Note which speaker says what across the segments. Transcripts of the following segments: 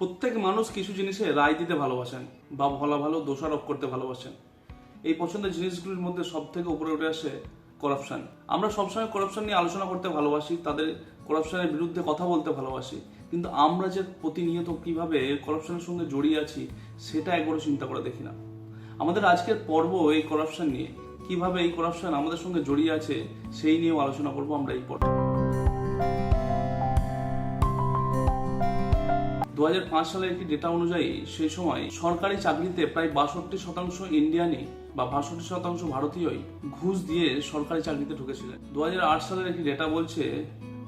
Speaker 1: প্রত্যেক মানুষ কিছু জিনিসে রায় দিতে ভালোবাসেন বা ভালো ভালো দোষারোপ করতে ভালোবাসেন। এই পছন্দের জিনিসগুলির মধ্যে সব থেকে উপরে উঠে আসে করাপশন। আমরা সবসময় করাপশন নিয়ে আলোচনা করতে ভালোবাসি, তাদের করাপশনের বিরুদ্ধে কথা বলতে ভালোবাসি, কিন্তু আমরা যে প্রতিনিয়ত কিভাবে করাপশনের সঙ্গে জড়িয়ে আছি সেটা একবারও চিন্তা করে দেখি না। আমাদের আজকের পর্ব এই করাপশন নিয়ে, কিভাবে এই করাপশন আমাদের সঙ্গে জড়িয়ে আছে সেই নিয়েও আলোচনা করবো আমরা এই পর্বে। 2005 সালের একটি ডেটা অনুযায়ী সেই সময় সরকারি চাকরিতে প্রায় 62% ইন্ডিয়ানই বা 62% ভারতীয়ই ঘুষ দিয়ে সরকারি চাকরিতে ঢুকেছিলেন। 2008 সালের একটি ডেটা বলছে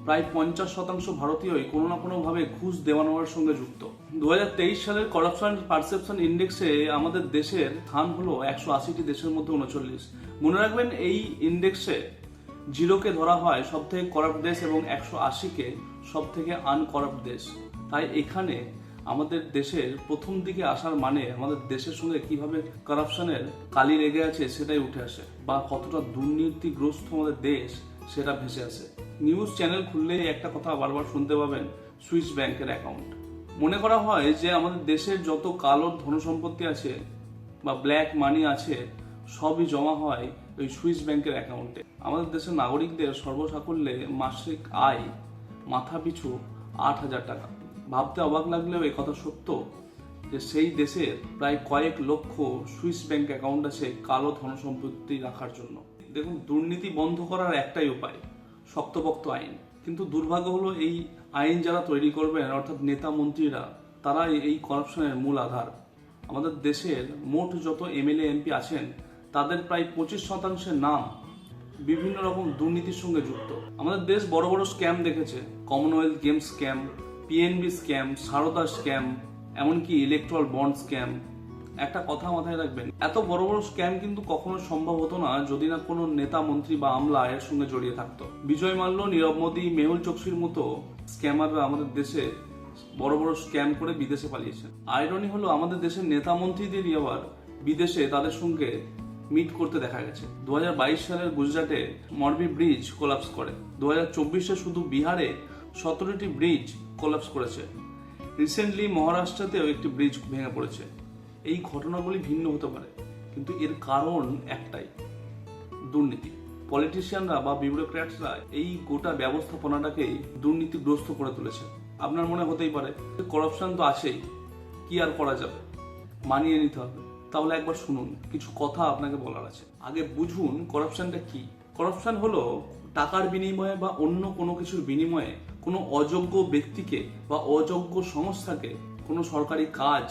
Speaker 1: প্রায় 50% ভারতীয়ই কোনো না কোনো ভাবে ঘুষ দেওয়া নেওয়ার সঙ্গে যুক্ত। 2023 সালের করাপশন পারসেপশন ইন্ডেক্সে আমাদের দেশের স্থান হলো 180টি দেশের মধ্যে 39। মনে রাখবেন, এই ইন্ডেক্সে 0কে ধরা হয় সব থেকে করাপ্ট দেশ এবং 180কে সব থেকে আনকরাপ্ট দেশ। তাই এখানে আমাদের দেশের প্রথম দিকে আসার মানে আমাদের দেশের সঙ্গে কিভাবে করাপশনের কালি লেগে আছে সেটাই উঠে আসে, বা কতটা দুর্নীতিগ্রস্ত আমাদের দেশ সেটা ভেসে আসে। নিউজ চ্যানেল খুললেই একটা কথা বারবার শুনতে পাবেন, সুইস ব্যাংকের অ্যাকাউন্ট। মনে করা হয় যে আমাদের দেশের যত কালো ধনসম্পত্তি আছে বা ব্ল্যাক মানি আছে সবই জমা হয় ওই সুইস ব্যাংকের অ্যাকাউন্টে। আমাদের দেশের নাগরিকদের সর্বসাকুল্যে মাসিক আয় মাথা পিছু 8,000 টাকা। ভাবতে অবাক লাগলেও এই কথা সত্য যে সেই দেশের প্রায় কয়েক লক্ষ সুইস ব্যাংক অ্যাকাউন্ট আছে কালো ধনসম্পত্তি রাখার জন্য। দেখুন, দুর্নীতি বন্ধ করার একটাই উপায়, শক্তপোক্ত আইন। কিন্তু দুর্ভাগ্য হলো এই আইন যারা তৈরি করবেন অর্থাৎ নেতা মন্ত্রীরা, তারা এই করাপশনের মূল আধার। আমাদের দেশের মোট যত এমএলএ এমপি আছেন তাদের প্রায় 25% নাম বিভিন্ন রকম দুর্নীতির সঙ্গে যুক্ত। আমাদের দেশ বড় বড় স্ক্যাম দেখেছে, Commonwealth Games scam, PNB scam, Saradha scam, এমনকি ইলেকট্রাল বন্ড স্ক্যাম। একটা কথা মাথায় রাখবেন, এত বড় বড় স্ক্যাম কিন্তু কখনো সম্ভব হতো না যদি না কোনো নেতা মন্ত্রী বা আমলা এর সঙ্গে জড়িয়ে থাকতো। বিজয় মাল্য, নীরব মোদী, মেহুল চোকসির মতো স্ক্যামাররা আমাদের দেশে বড় বড় স্ক্যাম করে বিদেশে পালিয়েছেন। আইরনি হলো আমাদের দেশের নেতা মন্ত্রীদেরই আবার বিদেশে তাদের সঙ্গে মিট করতে দেখা গেছে। 2022 সালের গুজরাটে মরবি ব্রিজ কোলাপস করে। 2024-এ শুধু বিহারে 17টি ব্রিজ কোলাপস করেছে। রিসেন্টলি মহারাষ্ট্রতেও একটি ব্রিজ ভেঙে পড়েছে। এই ঘটনাগুলি ভিন্ন হতে পারে, কিন্তু এর কারণ একটাই, দুর্নীতি। পলিটিশিয়ানরা বা বিউরোক্র্যাটসরা এই গোটা ব্যবস্থাপনাটাকেই দুর্নীতিগ্রস্ত করে তুলেছে। আপনার মনে হতেই পারে করাপশন তো আছেই, কি আর করা যাবে, মানিয়ে নিতে হবে। তাহলে একবার শুনুন, কিছু কথা আপনাকে বলার আছে। আগে বুঝুন করাপশনটা কি। করাপশন হলো টাকার বিনিময়ে বা অন্য কোনো কিছুর বিনিময়ে কোনো অযোগ্য ব্যক্তিকে বা অযোগ্য সংস্থাকে কোনো সরকারি কাজ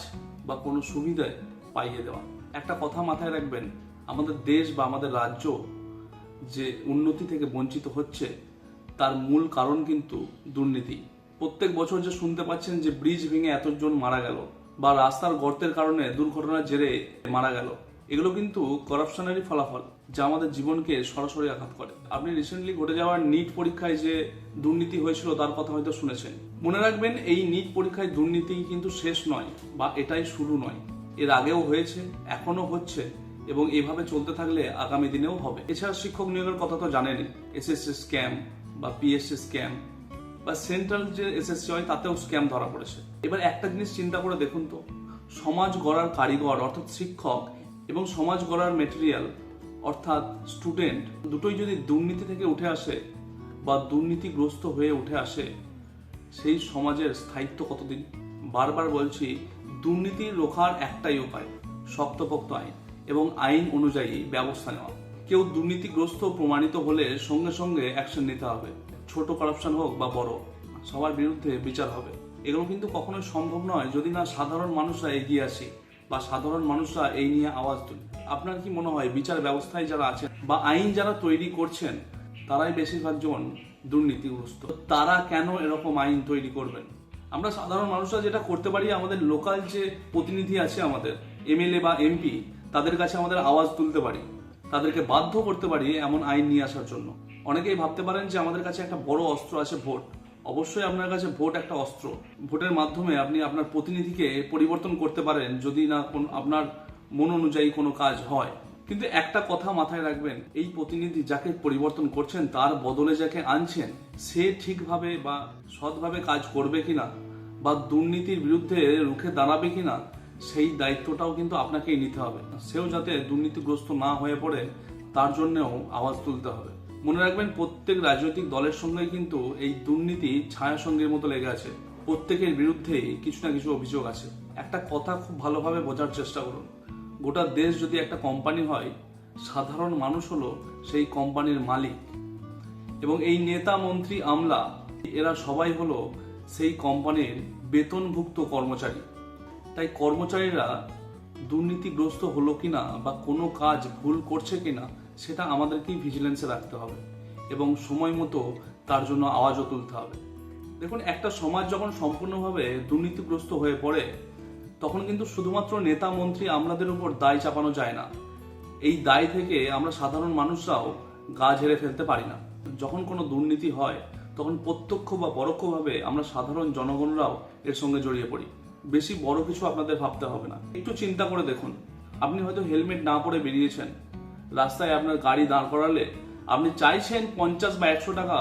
Speaker 1: বা কোনো সুবিধায় পাইয়ে দেওয়া। একটা কথা মাথায় রাখবেন, আমাদের দেশ বা আমাদের রাজ্য যে উন্নতি থেকে বঞ্চিত হচ্ছে তার মূল কারণ কিন্তু দুর্নীতি। প্রত্যেক বছর যে শুনতে পাচ্ছেন যে ব্রিজ ভেঙে এতজন মারা গেল বা রাস্তার গর্তের কারণে দুর্ঘটনার জেরে মারা গেল, এগুলো কিন্তু করাপশনেরই ফলাফল, যা আমাদের জীবনকে সরাসরি আঘাত করে। আপনি রিসেন্টলি ঘটে যাওয়ার নিট পরীক্ষায় যে দুর্নীতি হয়েছিল তার কথা হয়তো শুনেছেন। মনে রাখবেন, এই নিট পরীক্ষায় দুর্নীতি কিন্তু শেষ নয় বা এটাই শুরু নয়। এর আগেও হয়েছে, এখনো হচ্ছে এবং এভাবে চলতে থাকলে আগামী দিনেও হবে। এছাড়া শিক্ষক নিয়োগের কথা তো জানেনই, এসএসসি স্ক্যাম বা পিএসসি স্ক্যাম বা সেন্ট্রাল যে এসএসসি হয় তাতেও স্ক্যাম ধরা পড়েছে। এবার একটা জিনিস চিন্তা করে দেখুন তো, সমাজ গড়ার কারিগর অর্থাৎ শিক্ষক এবং সমাজ গড়ার মেটেরিয়াল অর্থাৎ স্টুডেন্ট দুটোই যদি দুর্নীতি থেকে উঠে আসে বা দুর্নীতিগ্রস্ত হয়ে উঠে আসে, সেই সমাজের স্থায়িত্ব কতদিন? বারবার বলছি, দুর্নীতি রোখার একটাই উপায়, শক্তপোক্ত আইন এবং আইন অনুযায়ী ব্যবস্থা নেওয়া। কেউ দুর্নীতিগ্রস্ত প্রমাণিত হলে সঙ্গে সঙ্গে অ্যাকশন নিতে হবে। ছোট করাপশন হোক বা বড়, সবার বিরুদ্ধে বিচার হবে। এগুলো কিন্তু কখনোই সম্ভব নয় যদি না সাধারণ মানুষরা এগিয়ে আসে বা সাধারণ মানুষরা এই নিয়ে আওয়াজ তুলে। আপনার কি মনে হয় বিচার ব্যবস্থায় যারা আছেন বা আইন যারা তৈরি করছেন তারাই বেশিরভাগ জন দুর্নীতিগ্রস্ত? তারা কেন এরকম আইন তৈরি করবেন? আমরা সাধারণ মানুষরা যেটা করতে পারি, আমাদের লোকাল যে প্রতিনিধি আছে, আমাদের এমএলএ বা এমপি, তাদের কাছে আমাদের আওয়াজ তুলতে পারি, তাদেরকে বাধ্য করতে পারি এমন আইন নিয়ে আসার জন্য। অনেকেই ভাবতে পারেন যে আমাদের কাছে একটা বড় অস্ত্র আছে ভোট। অবশ্যই আপনার কাছে ভোট একটা অস্ত্র। ভোটের মাধ্যমে আপনি আপনার প্রতিনিধিকে পরিবর্তন করতে পারেন যদি না আপনার মন অনুযায়ী কোনো কাজ হয়। কিন্তু একটা কথা মাথায় রাখবেন, এই প্রতিনিধি যাকে পরিবর্তন করছেন তার বদলে যাকে আনছেন সে ঠিকভাবে বা সৎভাবে কাজ করবে কিনা বা দুর্নীতির বিরুদ্ধে রুখে দাঁড়াবে কিনা সেই দায়িত্বটাও কিন্তু আপনাকেই নিতে হবে। সেও যাতে দুর্নীতিগ্রস্ত না হয়ে পড়ে তার জন্যও আওয়াজ তুলতে হবে। মনে রাখবেন, প্রত্যেক রাজনৈতিক দলের সঙ্গে কিন্তু এই দুর্নীতি ছায়া সঙ্গীর মতো লেগে আছে। প্রত্যেকের বিরুদ্ধেই কিছু না কিছু অভিযোগ আছে। একটা কথা খুব ভালোভাবে বোঝার চেষ্টা করুন, গোটা দেশ যদি একটা কোম্পানি হয়, সাধারণ মানুষ হলো সেই কোম্পানির মালিক, এবং এই নেতা, মন্ত্রী, আমলা এরা সবাই হলো সেই কোম্পানির বেতনভুক্ত কর্মচারী। তাই কর্মচারীরা দুর্নীতিগ্রস্ত হলো কিনা বা কোনো কাজ ভুল করছে কিনা সেটা আমাদেরকেই ভিজিলেন্সে রাখতে হবে এবং সময় মতো তার জন্য আওয়াজও তুলতে হবে। দেখুন, একটা সমাজ যখন সম্পূর্ণভাবে দুর্নীতিগ্রস্ত হয়ে পড়ে তখন কিন্তু শুধুমাত্র নেতা, মন্ত্রী, আমলাদের উপর দায় চাপানো যায় না। এই দায় থেকে আমরা সাধারণ মানুষরাও গা ঝেড়ে ফেলতে পারি না। যখন কোনো দুর্নীতি হয় তখন প্রত্যক্ষ বা পরোক্ষভাবে আমরা সাধারণ জনগণরাও এর সঙ্গে জড়িয়ে পড়ি। বেশি বড় কিছু আপনাদের ভাবতে হবে না। একটু চিন্তা করে দেখুন, আপনি হয়তো হেলমেট না পরে বেরিয়েছেন, রাস্তায় আপনার গাড়ি দাঁড় করালে আপনি চাইছেন 50 বা 100 টাকা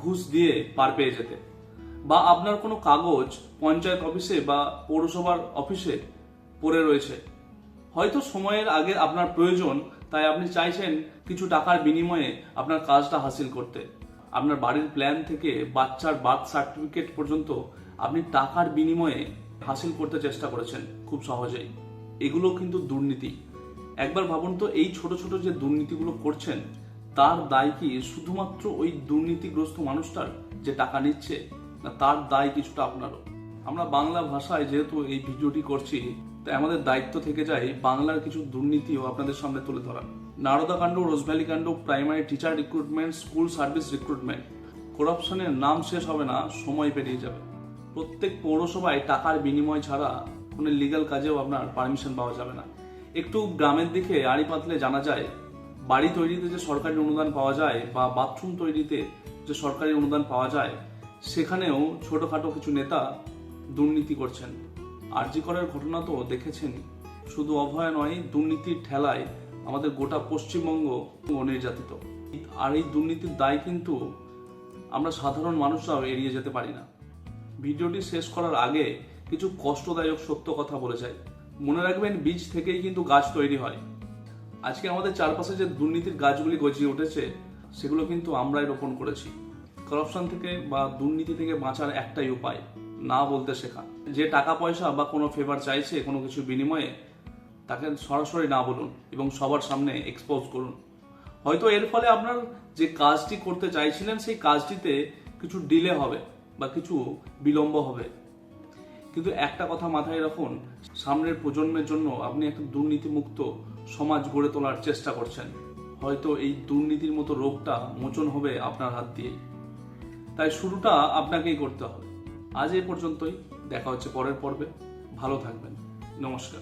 Speaker 1: ঘুষ দিয়ে পার পেয়ে যেতে, বা আপনার কোনো কাগজ পঞ্চায়েত অফিসে বা পৌরসভার অফিসে পড়ে রয়েছে, হয়তো সময়ের আগে আপনার প্রয়োজন, তাই আপনি চাইছেন কিছু টাকার বিনিময়ে আপনার কাজটা হাসিল করতে। আপনার বাড়ির প্ল্যান থেকে বাচ্চার বার্থ সার্টিফিকেট পর্যন্ত আপনি টাকার বিনিময়ে হাসিল করতে চেষ্টা করেছেন খুব সহজেই। এগুলো কিন্তু দুর্নীতি। একবার ভাবুন তো, এই ছোট ছোট যে দুর্নীতিগুলো করছেন তার দায় কি শুধুমাত্র ওই দুর্নীতিগ্রস্ত মানুষটার যে টাকা নিচ্ছে, না তার দায় কিছুটা আপনারও? আমরা বাংলা ভাষায় যেহেতু এই ভিডিওটি করছি, তাই আমাদের দায়িত্ব থেকে যায় বাংলার কিছু দুর্নীতিও আপনাদের সামনে তুলে ধরা। নারদা কাণ্ড, রোজভ্যালি কাণ্ড, primary teacher recruitment, school service recruitment, করাপশনের নাম শেষ হবে না, সময় পেরিয়ে যাবে। প্রত্যেক পৌরসভায় টাকার বিনিময় ছাড়া কোনো লিগ্যাল কাজেও আপনার পারমিশন পাওয়া যাবে না। একটু গ্রামের দিকে আড়ি পাতলে জানা যায়, বাড়ি তৈরিতে যে সরকারি অনুদান পাওয়া যায় বা বাথরুম তৈরিতে যে সরকারি অনুদান পাওয়া যায়, সেখানেও ছোটখাটো কিছু নেতা দুর্নীতি করছেন। আরজি করের ঘটনা তো দেখেছেন। শুধু অভয় নয়, দুর্নীতির ঠেলায় আমাদের গোটা পশ্চিমবঙ্গ নির্যাতিত। আর এই দুর্নীতির দায় কিন্তু আমরা সাধারণ মানুষরাও এড়িয়ে যেতে পারি না। ভিডিওটি শেষ করার আগে কিছু কষ্টদায়ক সত্য কথা বলে যাই। মনে রাখবেন, বীজ থেকেই কিন্তু গাছ তৈরি হয়। আজকে আমাদের চারপাশে যে দুর্নীতির গাছগুলি গজিয়ে উঠেছে সেগুলো কিন্তু আমরাই রোপণ করেছি। করাপশন থেকে বা দুর্নীতি থেকে বাঁচার একটাই উপায়, না বলতে শেখা। যে টাকা পয়সা বা কোনো ফেভার চাইছে কোনো কিছু বিনিময়ে, তাকে সরাসরি না বলুন এবং সবার সামনে এক্সপোজ করুন। হয়তো এর ফলে আপনার যে কাজটি করতে চাইছিলেন সেই কাজটিতে কিছু ডিলে হবে বা কিছু বিলম্ব হবে, কিন্তু একটা কথা মাথায় রাখুন, সামনের প্রজন্মের জন্য আপনি একটা দুর্নীতিমুক্ত সমাজ গড়ে তোলার চেষ্টা করছেন। হয়তো এই দুর্নীতির মতো রোগটা মোচন হবে আপনার হাত দিয়েই। তাই শুরুটা আপনাকেই করতে হবে। আজ এই পর্যন্তই, দেখা হচ্ছে পরের পর্বে। ভালো থাকবেন। নমস্কার।